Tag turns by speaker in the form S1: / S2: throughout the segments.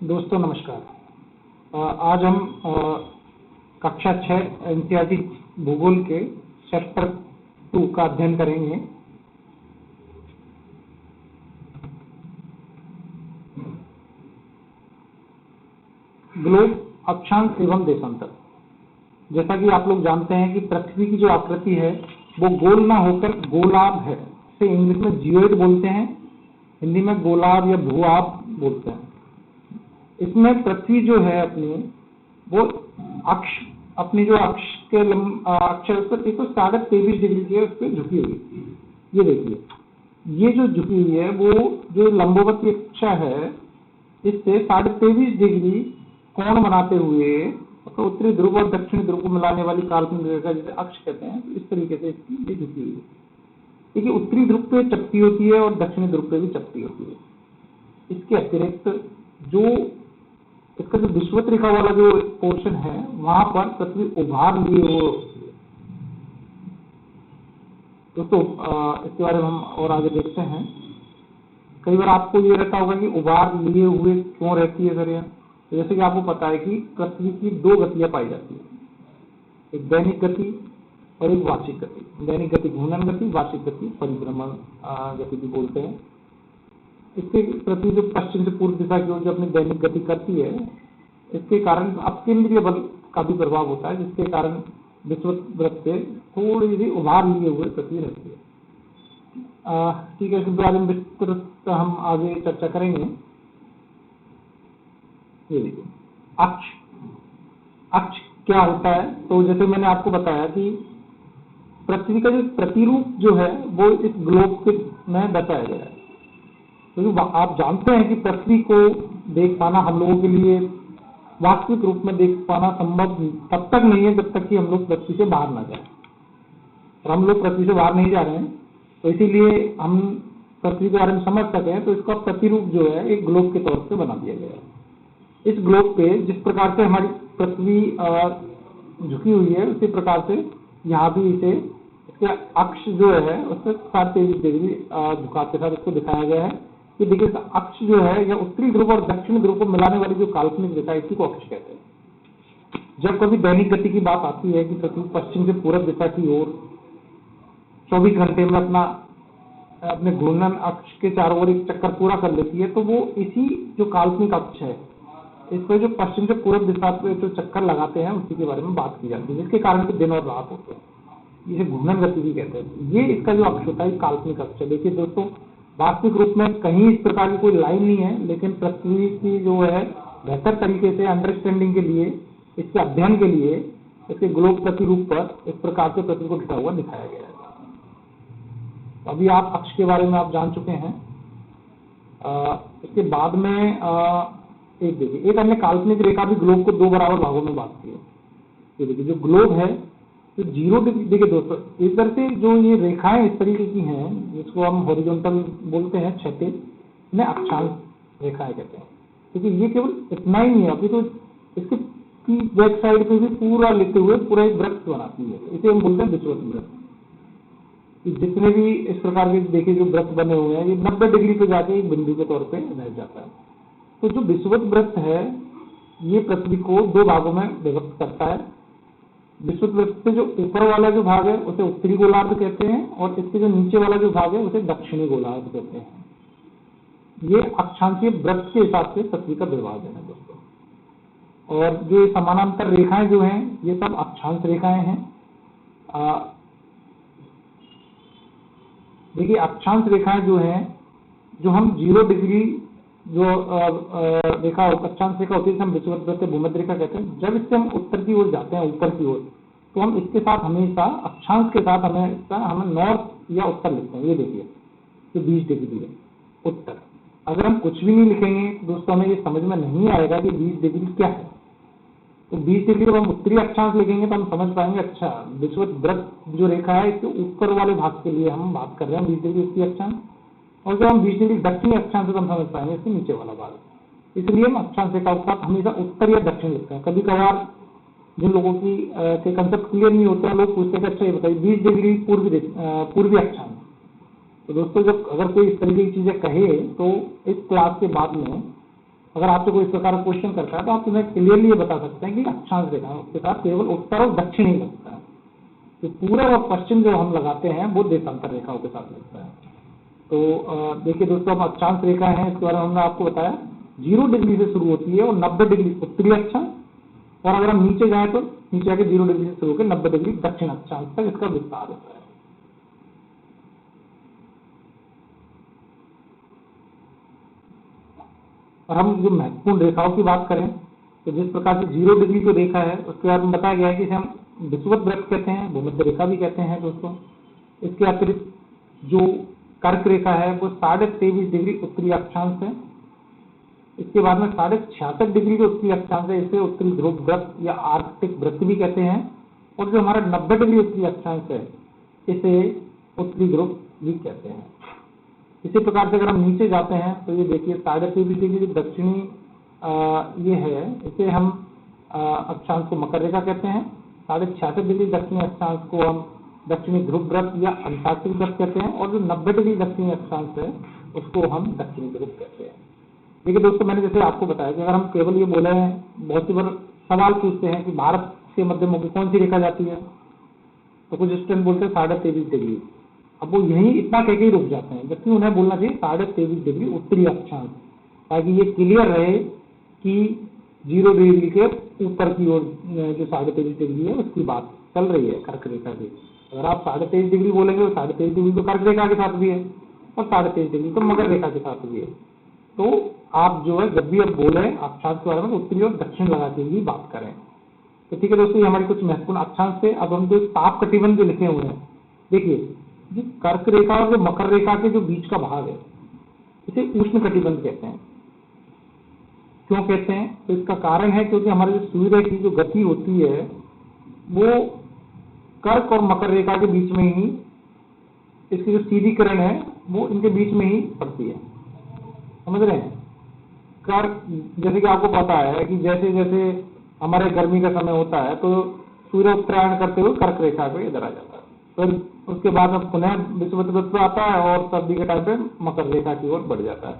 S1: दोस्तों नमस्कार। आज हम कक्षा 6 एनसीईआरटी भूगोल के चैप्टर 2 का अध्ययन करेंगे। ग्लोब, अक्षांश एवं देशांतर। जैसा कि आप लोग जानते हैं कि पृथ्वी की जो आकृति है वो गोल ना होकर गोलाभ है। इसे इंग्लिश में जियोइड बोलते हैं, हिंदी में गोलाभ या भूआभ बोलते हैं। इसमें पृथ्वी जो है वो अक्ष, अपनी जो अक्ष के अक्ष है उस पर 23.5 डिग्री की उस पर झुकी हुई। ये देखिए, ये जो झुकी हुई है वो जो लंबवती अक्ष है इससे 23.5 डिग्री कोण बनाते हुए तो उत्तरी ध्रुव और दक्षिणी ध्रुव को मिलाने वाली काल्पनिक रेखा जिसे अक्ष कहते हैं, इस तरीके से इसकी ये झुकी हुई है। देखिए, उत्तरी ध्रुव पे चपटी होती है और दक्षिणी ध्रुव पे भी चपटी होती है। इसके अतिरिक्त जो इसका जो विषुवत रेखा वाला जो पोर्शन है वहां पर पृथ्वी उभार लिए हुए दोस्तों इसके बारे में हम और आगे देखते हैं। कई बार आपको ये रहता होगा कि उभार लिए हुए क्यों रहती है सर यह। तो जैसे कि आपको पता है कि पृथ्वी की 2 गतियां पाई जाती है, एक दैनिक गति और एक वार्षिक गति। दैनिक गति घूर्णन गति, वार्षिक गति परिभ्रमण गति भी बोलते हैं। इसके पृथ्वी जो पश्चिम से पूर्व दिशा की ओर जो अपनी दैनिक गति करती है, इसके कारण अपकेंद्रीय बल का भी प्रभाव होता है, जिसके कारण विषुवत वृत्त से थोड़ी सी उभार लिए हुए पृथ्वी रहती है। ठीक है, इस बारे में विस्तृत हम आगे चर्चा करेंगे। ये देखिए, अक्ष अक्ष क्या होता है। तो जैसे मैंने आपको बताया कि पृथ्वी का जो प्रतिरूप जो है वो इस ग्लोब के में बताया गया है। तो आप जानते हैं कि पृथ्वी को देख पाना हम लोगों के लिए वास्तविक रूप में देख पाना संभव तब तक नहीं है जब तक कि हम लोग पृथ्वी से बाहर ना जाए। और हम लोग पृथ्वी से बाहर नहीं जा रहे हैं, तो इसीलिए हम पृथ्वी के बारे में समझ सके हैं। तो इसका प्रतिरूप जो है एक ग्लोब के तौर पे बना दिया गया है। इस ग्लोब पे जिस प्रकार से हमारी पृथ्वी झुकी हुई है उसी प्रकार से यहाँ भी इसे इसके अक्ष जो है उससे 23 डिग्री झुकाव के साथ इसको दिखाया गया है कि देखिए, अक्ष जो है या उत्तरी ध्रुव और दक्षिणी ध्रुव को मिलाने वाली जो काल्पनिक रेखा इसी को अक्ष कहते हैं। जब कभी दैनिक गति की बात आती है कि पृथ्वी पश्चिम से पूरब दिशा की ओर 24 घंटे में अपने घूर्णन अक्ष के चारों ओर एक चक्कर पूरा कर लेती है, तो वो इसी जो काल्पनिक अक्ष है इस पर जो पश्चिम से पूरब दिशा पे जो चक्कर लगाते हैं उसी के बारे में बात की जाती है, जिसके कारण दिन और रात होते हैं। इसे घूर्णन गति भी कहते हैं। ये इसका जो अक्ष होता है काल्पनिक अक्ष है। देखिए दोस्तों, वास्तविक रूप में कहीं इस प्रकार की कोई लाइन नहीं है, लेकिन पृथ्वी की जो है बेहतर तरीके से अंडरस्टैंडिंग के लिए, इसके अध्ययन के लिए इसके ग्लोब प्रतिरूप पर इस प्रकार से पृथ्वी को ढका हुआ दिखाया गया है। अभी आप अक्ष के बारे में आप जान चुके हैं। इसके बाद में एक देखिए, एक अन्य काल्पनिक रेखा भी ग्लोब को 2 बराबर भागों में बांटती है। ये देखिए, जो ग्लोब है तो 0 डिग्री, देखिए दोस्तों एक तरह से जो ये रेखाएं इस तरीके की हैं जिसको हम हॉरिजॉन्टल बोलते हैं, क्षैतिज, इन्हें अक्षांश रेखाएं कहते हैं। क्योंकि ये केवल इतना ही नहीं है, अभी तो इसके बैक साइड पे भी पूरा लेते हुए पूरा एक वृत्त बनाती है। इसे हम बोलते हैं विषुवत वृत्त। जितने भी इस प्रकार के देखिए जो वृत्त बने हुए हैं, ये 90 डिग्री पे जाके एक बिंदु के तौर पर रह जाता है। तो जो विषुवत वृत्त है ये पृथ्वी को 2 भागों में विभक्त करता है। विषुवत वृत्त से जो ऊपर वाला जो भाग है उसे उत्तरी गोलार्ध कहते हैं और इसके जो नीचे वाला जो भाग है उसे दक्षिणी गोलार्ध कहते हैं। ये अक्षांशीय वृत्त के हिसाब से पृथ्वी का विभाजन है दोस्तों। और जो समानांतर रेखाएं जो हैं ये सब अक्षांश रेखाएं हैं। देखिए, अक्षांश रेखाएं जो हैं, जो हम 0 डिग्री जो रेखा अक्षांश रेखा होती है हम विषुवत वृत्त भूमध्य रेखा कहते हैं। जब इससे हम उत्तर की ओर जाते हैं, ऊपर की ओर, तो हम इसके साथ हमेशा अक्षांश के साथ हमें नॉर्थ या उत्तर लिखते हैं। ये देखिए, तो 20 डिग्री है उत्तर। अगर हम कुछ भी नहीं लिखेंगे दोस्तों हमें ये समझ में नहीं आएगा कि 20 डिग्री क्या है। तो 20 डिग्री जब हम उत्तरी अक्षांश लिखेंगे तो हम समझ पाएंगे, अच्छा विषुवत वृत्त जो रेखा है इसके ऊपर वाले भाग के लिए हम बात कर रहे हैं 20 डिग्री उत्तरी अक्षांश। और जब हम 20 डिग्री दक्षिणी अक्षांश से हम समझ पाएंगे इसके नीचे वाला भाग। इसलिए हम अक्षांश रेखा के साथ हमेशा उत्तर या दक्षिण लिखते हैं। कभी कभार जिन लोगों की के कंसेप्ट क्लियर नहीं होते हैं, लोग पूछते हैं अच्छा ये बताइए 20 डिग्री पूर्वी अक्षांश। तो दोस्तों जब अगर कोई इस तरीके की चीजें कहे तो इस क्लास के बाद में अगर आपसे कोई इस प्रकार का क्वेश्चन करता है तो आप तुम्हें क्लियरली ये बता सकते हैं कि अक्षांश रेखा उसके साथ केवल उत्तर और दक्षिण ही लगता है। तो पूरा और पश्चिम जो हम लगाते हैं वो देशांतर रेखाओं के साथ लगता है। तो देखिए दोस्तों, अब अक्षांश रेखा है, इसके बारे में हमने आपको बताया 0 डिग्री से शुरू होती है और 90 डिग्री उत्तरी अक्षांश, और अगर हम नीचे जाए तो नीचे आके 0 डिग्री से शुरू होकर 90 डिग्री दक्षिण अक्षांश तक इसका विस्तार होता है। और हम जो महत्वपूर्ण रेखाओं की बात करें तो जिस प्रकार से 0 डिग्री को रेखा है उसके बारे में बताया गया है कि इसे हम विषुवत वृत्त कहते हैं, भूमध्य रेखा भी कहते हैं दोस्तों। इसके अतिरिक्त जो कर्क रेखा है वो 23.5 डिग्री उत्तरी अक्षांश है। इसके बाद में 66.5 डिग्री जो उत्तरी अक्षांश है इसे उत्तरी ध्रुव वृत्त या आर्कटिक वृत्त भी कहते हैं। और जो हमारा 90 डिग्री उत्तरी अक्षांश है इसे उत्तरी ध्रुव भी कहते हैं। इसी प्रकार से अगर हम नीचे जाते हैं तो ये देखिए 23.5 डिग्री दक्षिणी ये है, इसे हम अक्षांश को मकर रेखा कहते हैं। 66.5 डिग्री दक्षिणी अक्षांश को हम दक्षिणी ध्रुव वृत्त या अंटार्कटिक वृत्त कहते हैं। और जो 90 डिग्री दक्षिणी अक्षांश है उसको हम दक्षिणी ध्रुव कहते हैं। देखिए दोस्तों, मैंने जैसे आपको बताया कि अगर हम केवल ये बोले हैं, बहुत सी बार सवाल पूछते हैं कि भारत से मध्य मुख कौन सी रेखा जाती है, तो कुछ स्टूडेंट बोलते हैं 23.5 डिग्री। अब वो यही इतना कह के ही रुक जाते हैं, जबकि उन्हें बोलना चाहिए 23.5 डिग्री उत्तरी अक्षांश, ताकि ये क्लियर रहे कि 0 डिग्री के ऊपर की ओर जो 23.5 डिग्री है उसकी बात चल रही है कर्क रेखा की। अगर आप 23.5 डिग्री बोलेंगे तो 23.5 डिग्री तो कर्क रेखा के साथ भी है और 23.5 डिग्री तो मकर रेखा के साथ भी है। तो आप जो है जब भी आप बोले अक्षांश के बारे में उत्तरी और दक्षिण लगा के ही बात करें। तो ठीक है दोस्तों, ये हमारी कुछ महत्वपूर्ण अक्षांश थे। अब हम जो ताप कटिबंध जो लिखे हुए हैं, देखिए जो कर्क रेखा और जो मकर रेखा के जो बीच का भाग है इसे उष्ण कटिबंध कहते हैं। क्यों कहते हैं? तो इसका कारण है क्योंकि हमारे जो सूर्य की जो गति होती है वो कर्क और मकर रेखा के बीच में ही, इसकी जो सीधी किरण है वो इनके बीच में ही पड़ती है। समझ रहे हैं? कर्क, जैसे कि आपको पता है कि जैसे जैसे हमारे गर्मी का समय होता है तो सूर्य उत्तरायण करते हुए कर्क रेखा पे इधर आ जाता है, फिर उसके बाद अब पुनः विषुवत वृत्त पे आता है और सर्दी के टाइम पे मकर रेखा की ओर बढ़ जाता है।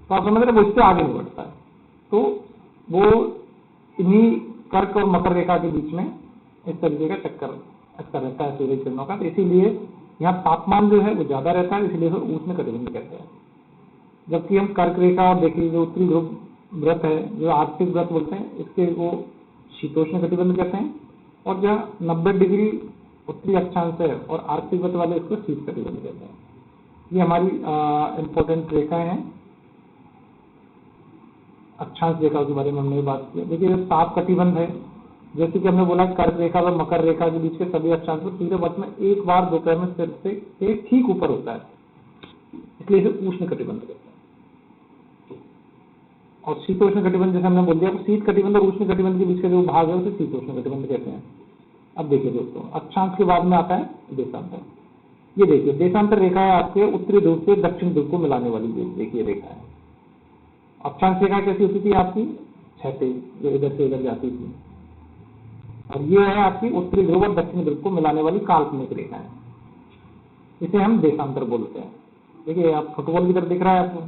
S1: तो आप समझ रहे, वो इससे आगे नहीं बढ़ता है। तो वो इन्हीं कर्क और मकर रेखा के बीच में इस तरीके का चक्कर रहता है सूर्य किरणों का। तो इसीलिए यहाँ तापमान जो है वो ज्यादा रहता है, इसलिए उष्ण कटिबंध कहते हैं। जबकि हम कर्क रेखा और देखिए जो उत्तरी ध्रुव व्रत है, जो आर्कटिक व्रत बोलते हैं, इसके वो शीतोष्ण कटिबंध कहते हैं। और जहाँ 90 डिग्री उत्तरी अक्षांश है और आर्कटिक व्रत वाले इसको शीत कटिबंध कहते हैं। ये हमारी इंपॉर्टेंट रेखाएं हैं। अक्षांश रेखा के बारे में हमने बात की। देखिए ताप कटिबंध है, जैसे कि हमने बोला कर्क रेखा और मकर रेखा के बीच के सभी अक्षांश पर सूर्य वर्ष में एक बार दोपहर में सिर से ठीक ऊपर होता है, इसलिए इसे उष्ण कटिबंध कहते हैं। और शीतोष्ण कटिबंध जैसे हमने बोल दिया, शीत कटिबंध और उष्ण कटिबंध के बीच का जो भाग है उसे शीतोष्ण कटिबंध कहते हैं। अब देखिए दोस्तों, अक्षांश के बाद में आता है देशांतर। ये देखिए देशांतर रेखा है आपके उत्तरी ध्रुव से दक्षिण ध्रुव को मिलाने वाली देखिए रेखा है। अक्षांश रेखा कैसी होती थी आपकी? क्षैतिज, जो इधर से इधर जाती थी। और ये है आपकी उत्तरी ध्रुव और दक्षिण ध्रुव को मिलाने वाली काल्पनिक रेखा है, इसे हम देशांतर बोलते हैं। देखिए आप फुटबॉल की तरफ दिख रहा है आपको,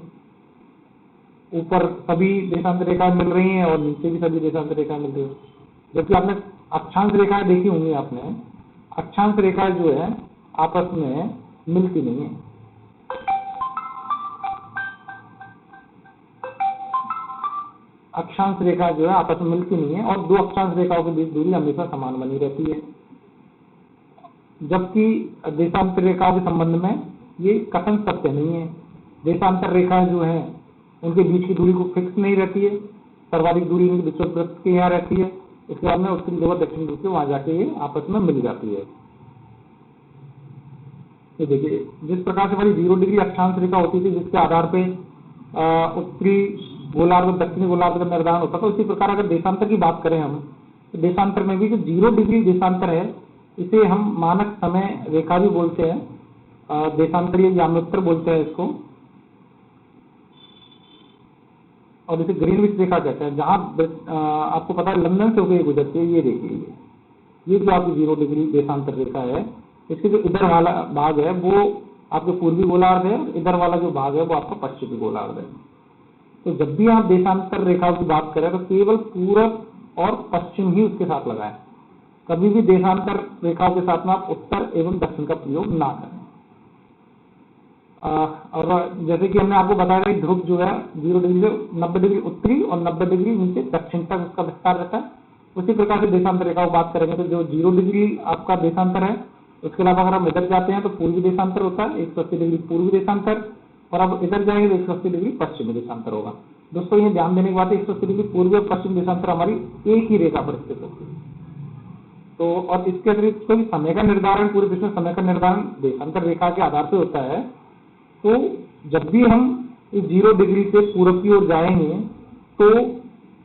S1: ऊपर सभी देशांतर रेखाएं मिल रही हैं और नीचे भी सभी देशांतर रेखाएं मिल रही है। जबकि आपने अक्षांश रेखाएं देखी होंगी, आपने अक्षांश रेखाएं जो है आपस में मिलती नहीं है। अक्षांश रेखा जो है आपस में मिलती नहीं है और दो अक्षांश रेखाओं के बीच दूरी हमेशा समान बनी रहती है। जबकि देशांतर रेखाओं के संबंध में ये कथन सत्य नहीं है। देशांतर रेखाएं जो है उनके बीच की दूरी को फिक्स नहीं रहती है, सर्वाधिक दूरी इनके विषुवत वृत्त के यहाँ रहती है। इसके बाद में उत्तरी ध्रुव दक्षिण ध्रुव के वहां जाके ये आपस में मिल जाती है। ये देखिए जिस प्रकार से हमारी 0 डिग्री अक्षांश रेखा होती थी जिसके आधार पे उत्तरी गोलार्ध और दक्षिणी गोलार्ध का निर्धारण होता था, उसी प्रकार अगर देशांतर की बात करें हम, तो देशांतर में भी जो 0 डिग्री देशांतर है इसे हम मानक समय रेखा भी बोलते हैं, देशांतर या याम्योत्तर बोलते हैं इसको, और इसे ग्रीनविच रेखा कहते हैं। जहां आपको पता है लंदन से होकर गुजरती है। ये देखिए ये जो आपकी 0 डिग्री देशांतर रेखा है, इसके जो इधर वाला भाग है वो आपके पूर्वी गोलार्ध है, इधर वाला जो भाग है वो आपका पश्चिमी गोलार्ध है। तो जब भी आप देशांतर रेखाओं की बात करें तो केवल पूरब और पश्चिम ही उसके साथ लगाएं। कभी भी देशांतर रेखाओं के साथ में आप उत्तर एवं दक्षिण का प्रयोग ना करें। और जैसे कि हमने आपको बताया कि ध्रुव जो है 0 डिग्री से 90 डिग्री उत्तरी और 90 डिग्री नीचे दक्षिण तक उसका विस्तार रहता है। उसी प्रकार से देशांतर रेखा की बात करेंगे तो जो 0 डिग्री आपका देशांतर है, उसके अलावा अगर हम इधर जाते हैं तो पूर्वी देशांतर होता है 180 डिग्री पूर्वी देशांतर, और अब इधर जाएंगे तो 180 डिग्री पश्चिमी देशांतर होगा। दोस्तों ये ध्यान देने की बात है, 180 डिग्री पूर्वी और पश्चिम देशांतर हमारी एक ही रेखा पर स्थित होती है। तो और इसके अतिरिक्त कोई समय का निर्धारण, पूरे विश्व में समय का निर्धारण देशांतर रेखा के आधार पर होता है। तो जब भी हम इस 0 डिग्री से पूरब की ओर जाएंगे तो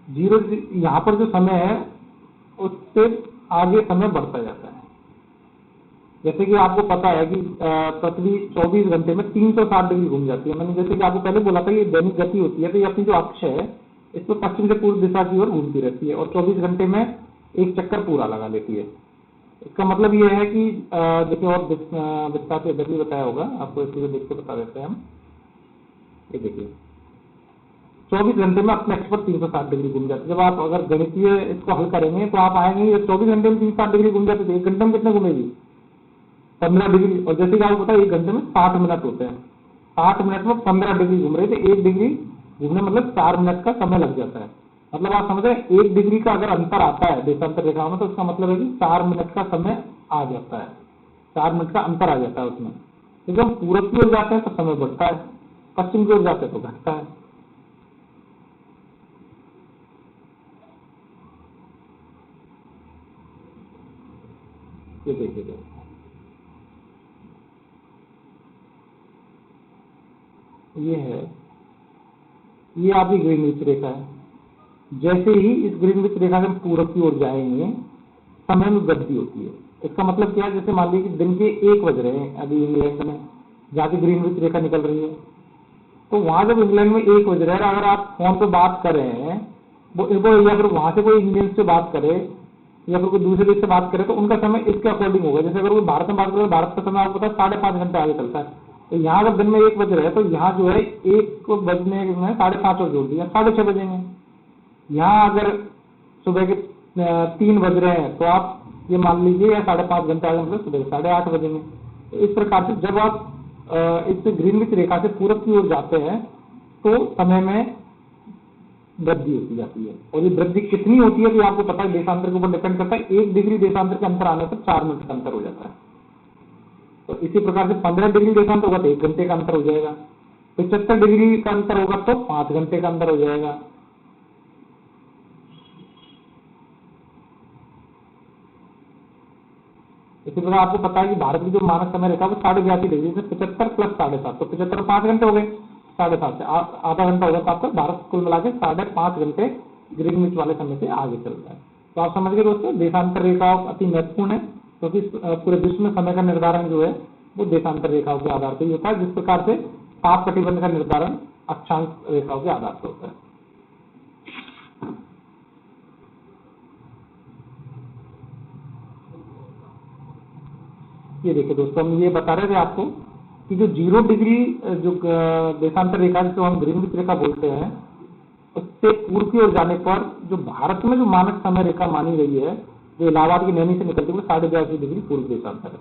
S1: 0 यहाँ पर जो समय है उससे आगे समय बढ़ता जाता है। जैसे कि आपको पता है कि पृथ्वी 24 घंटे में 360 डिग्री घूम जाती है। मैंने जैसे कि आपको पहले बोला था, ये दैनिक गति होती है, तो ये अपनी जो अक्ष है इस पर पश्चिम से पूर्व दिशा की ओर घूमती रहती है और 24 घंटे में एक चक्कर पूरा लगा लेती है। इसका मतलब ये है कि देखिए और विस्तार से इधर भी बताया होगा आपको, इसको देख के बता देते हैं हम। ये देखिए 24 घंटे में अपने अक्ष पर 360 डिग्री घूम जाती है। जब आप अगर गणितीय इसको हल करेंगे तो आप आएंगे 24 घंटे में 360 डिग्री घूम जाती है, 1 घंटे में कितने घूमेगी 15 डिग्री। और जैसे कि आपको पता है 1 घंटे में 60 मिनट होते हैं, 60 मिनट में 15 डिग्री घूम रहे थे। 1 डिग्री घूमने मतलब 4 मिनट का समय लग जाता है। मतलब आप समझ रहे हैं 1 डिग्री का अगर अंतर आता है देशांतर रेखाओं में तो उसका मतलब है कि 4 मिनट का समय आ जाता है, 4 मिनट का अंतर आ जाता है उसमें। क्योंकि हम पूरब की ओर जाते हैं तो समय बढ़ता है, पश्चिम की ओर जाते हैं तो घटता है। ये देखिए ये है, ये आपकी ग्रीनविच रेखा है। जैसे ही इस ग्रीनविच रेखा से पूरब की ओर जाएंगे समय में वृद्धि होती है। इसका मतलब क्या है, जैसे मान लीजिए कि दिन के 1 बज रहे हैं अभी इंग्लैंड में, जहाँ की ग्रीनविच रेखा निकल रही है, तो वहां जब इंग्लैंड में 1 बज रहा है, अगर आप फोन पे बात कर रहे हैं वो या फिर वहां से कोई इंडियन से बात करे या फिर कोई दूसरे देश से बात करे तो उनका समय इसके अकॉर्डिंग होगा। जैसे अगर कोई भारत में बात करे, भारत का समय आपको पता है 5.5 घंटे आगे चलता है। तो यहाँ अगर दिन में 1 बज रहे हैं तो यहाँ जो है 1 बजने में 5.5 और जोड़ दिया, 6:30 बजेंगे। यहाँ अगर सुबह के 3 बज रहे हैं तो आप ये मान लीजिए या 5.5 घंटे आगे मतलब सुबह 8:30 बजेंगे। तो इस प्रकार से जब आप इस ग्रीनविच रेखा से पूरब की ओर जाते हैं तो समय में वृद्धि होती जाती है। और ये वृद्धि कितनी होती है तो आपको पता है देशांतर के ऊपर डिपेंड करता है। 1 डिग्री देशांतर के अंतर आने पर 4 मिनट का अंतर हो जाता है। तो इसी प्रकार से 15 डिग्री देशांतर होगा तो 1 घंटे का अंतर हो जाएगा, 75 डिग्री का अंतर होगा तो 5 घंटे का अंतर हो जाएगा। इसी प्रकार आपको पता है कि भारत की जो मानक समय रेखा वो 82.5 डिग्री से 75 प्लस 7.5, तो 75 5 घंटे हो गए, 7.5 से आधा घंटा होगा तो आपका भारत कुल मिला के 5.5 घंटे ग्रीनविच वाले समय से आगे चलता है। तो आप समझ गए दोस्तों, देशांतर रेखाओं अति महत्वपूर्ण है क्योंकि पूरे विश्व में समय का निर्धारण जो है वो देशांतर रेखाओं के आधार पर ही होता है, जिस प्रकार से ताप कटिबंध का निर्धारण अक्षांश रेखाओं के आधार पर होता है। ये देखिए दोस्तों, हम ये बता रहे थे आपको कि जो 0 डिग्री जो देशांतर रेखा जिसको हम ग्रीनविच रेखा बोलते हैं, उससे पूर्व की ओर जाने पर जो भारत में जो मानक समय रेखा मानी गई है, जो इलाहाबाद की नैनी से निकलती है, वो 82.5 डिग्री पूर्व देशांतर है।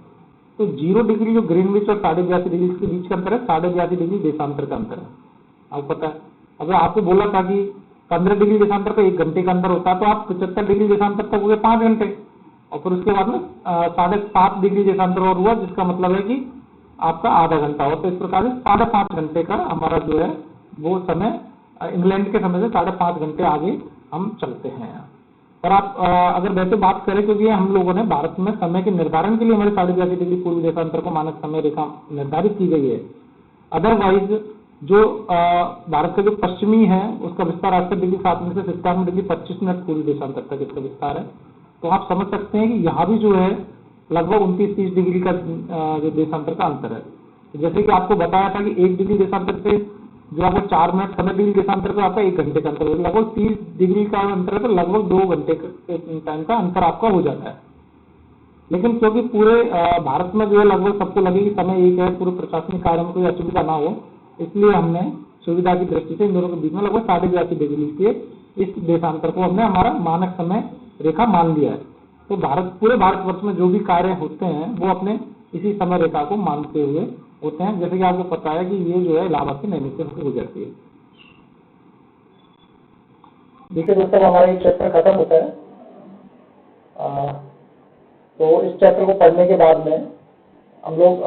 S1: तो 0 डिग्री जो ग्रीनविच और 82.5 डिग्री के बीच का अंतर है, 82.5 डिग्री देशांतर का अंतर है। आपको पता है, अगर आपको बोला था कि 15 डिग्री देशांतर पर 1 घंटे का अंतर होता है तो आप 75 डिग्री देशांतर तक हो गए 5 घंटे, और फिर उसके बाद में 7.5 डिग्री देशांतर और हुआ, जिसका मतलब है कि आपका आधा घंटा हो। तो इस प्रकार से 5.5 घंटे का हमारा जो है वो समय इंग्लैंड के समय से 5.5 घंटे आगे हम चलते हैं। और आप अगर वैसे बात करें, क्योंकि हम लोगों ने भारत में समय के निर्धारण के लिए हमारे 82.5 डिग्री पूर्व देशांतर को मानक समय रेखा निर्धारित की गई है। अदरवाइज जो भारत का जो पश्चिमी है उसका विस्तार 68 डिग्री 7 मिनट से 57 डिग्री 25 मिनट पूर्व देशांतर तक इसका विस्तार है। तो आप समझ सकते हैं कि यहाँ भी जो है लगभग 29-30 डिग्री का जो देशांतर का अंतर है। जैसे कि आपको बताया था कि 1 डिग्री देशांतर से जो आपको 4 मिनट 15 डिग्री देशांतर पे आपका 1 घंटे का अंतर है, लगभग 30 डिग्री का अंतर है तो लगभग 2 घंटे टाइम का अंतर आपका हो जाता है। लेकिन क्योंकि पूरे भारत में जो है लगभग सबको लगे कि समय एक है, पूरे प्रशासनिक कार्य में कोई असुविधा ना हो, इसलिए हमने सुविधा की दृष्टि से इन दोनों के बीच में लगभग 82.5 डिग्री के इस देशांतर को हमने हमारा मानक समय रेखा मान लिया है। तो पूरे भारतवर्ष में जो भी कार्य होते हैं वो अपने इसी समय रेखा को मानते हुए होते हैं। जैसे कि आपको पता है कि ये जो है इलाहाबाद से नैनी से होकर गुजरती है।
S2: देखिए दोस्तों, हमारा ये चैप्टर खत्म होता है। तो इस चैप्टर को पढ़ने के बाद में हम लोग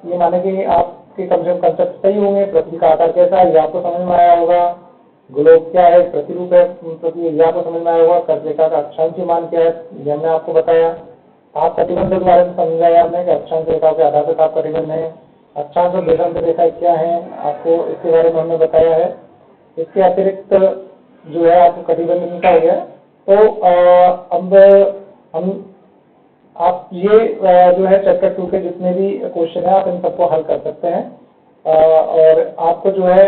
S2: ये माने कि आपके कम से कम कंसेप्ट सही होंगे। पृथ्वी का आकार कैसा है ये आपको समझ में आया होगा, ग्लोब क्या है, प्रतिरूप है पृथ्वी ये आपको समझ में आया होगा, कर्करेखा का अक्षांश मान क्या है ये हमने आपको बताया। आप कटिबंध के बारे में समझाया हमने कि अक्षांश रेखा के आधार पर आप कटिबंध है, अक्षांश और देशांतर रेखा क्या है आपको इसके बारे में हमने बताया है। इसके अतिरिक्त जो है आपको कटिबंध मिलता हो गया। तो अब हम आप ये जो है चैप्टर 2 के जितने भी क्वेश्चन है आप इन सबको हल कर सकते हैं। और आपको जो है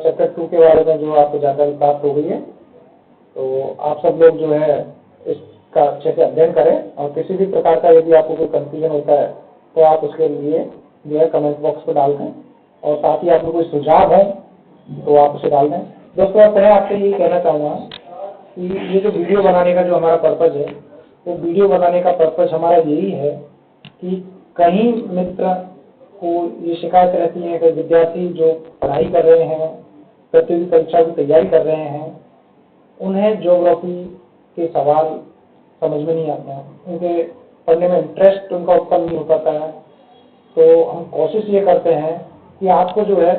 S2: चैप्टर 2 के बारे में जो आपको जानकारी प्राप्त हो गई है, तो आप सब लोग जो है इसका अच्छे से अध्ययन करें। और किसी भी प्रकार का यदि आपको कोई कंफ्यूजन होता है तो आप उसके लिए जो है कमेंट बॉक्स पर डाल दें, और साथ ही आपको कोई सुझाव है तो आप उसे डाल दें। दोस्तों मैं आपसे यही कहना चाहूँगा कि ये जो वीडियो बनाने का जो हमारा पर्पज है, तो वीडियो बनाने का पर्पज हमारा यही है कि कहीं मित्र को ये शिकायत रहती है कि विद्यार्थी जो पढ़ाई कर रहे हैं, प्रतियोगी परीक्षा की तैयारी कर रहे हैं, उन्हें ज्योग्राफी के सवाल समझ में नहीं आते हैं, उनके पढ़ने में इंटरेस्ट उनका उत्पन्न नहीं हो पाता है। तो हम कोशिश ये करते हैं कि आपको जो है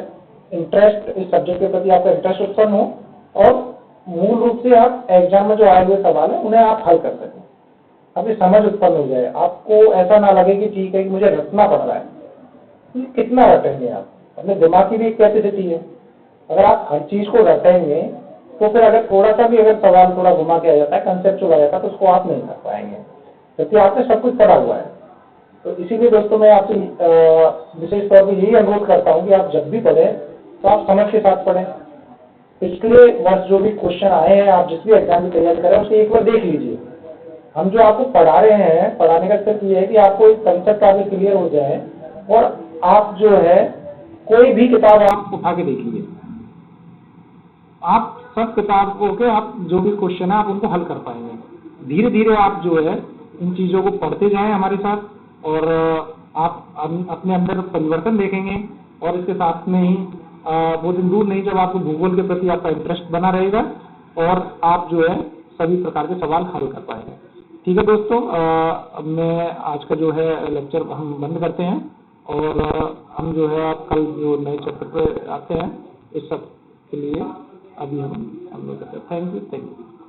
S2: इंटरेस्ट, इस सब्जेक्ट के प्रति आपका इंटरेस्ट उत्पन्न हो, और मूल रूप से आप एग्जाम में जो आए हुए सवाल है उन्हें आप हल कर सकें, अभी समझ उत्पन्न हो जाए। आपको ऐसा ना लगे कि ठीक है कि मुझे रटना पड़ रहा है। कितना रटेंगे आप? अपने दिमाग की भी एक कैपेसिटी है। अगर आप हर चीज को रटेंगे तो फिर अगर थोड़ा सा भी अगर सवाल थोड़ा घुमा के आ जाता है, कंसेप्चुअल आ जाता है, तो उसको आप नहीं कर पाएंगे, क्योंकि आपने सब कुछ पढ़ा हुआ है। तो इसीलिए दोस्तों मैं आपसे विशेष तौर पर यही अनुरोध करता हूँ कि आप जब भी पढ़ें तो आप समझ के साथ पढ़ें। पिछले वर्ष जो भी क्वेश्चन आए हैं, आप जिस भी एग्जाम की तैयारी करें उसको एक बार देख लीजिए। हम जो आपको पढ़ा रहे हैं, पढ़ाने का सिर्फ ये है कि आपको एक कंसेप्ट आगे क्लियर हो जाए, और आप जो है कोई भी किताब
S1: आप उठा के देख लीजिए, आप सब किताबों के आप जो भी क्वेश्चन है आप उनको हल कर पाएंगे। धीरे धीरे आप जो है इन चीजों को पढ़ते जाएं हमारे साथ, और आप अपने अंदर परिवर्तन देखेंगे। और इसके साथ में ही वो दिन दूर नहीं जब आपको भूगोल के प्रति आपका इंटरेस्ट बना रहेगा और आप जो है सभी प्रकार के सवाल हल कर पाएंगे। ठीक है दोस्तों, अब मैं आज का जो है लेक्चर हम बंद करते हैं, और हम जो है कल जो नए चैप्टर पे आते हैं। इस सब के लिए अभी हम लोग करते हैं। Thank you.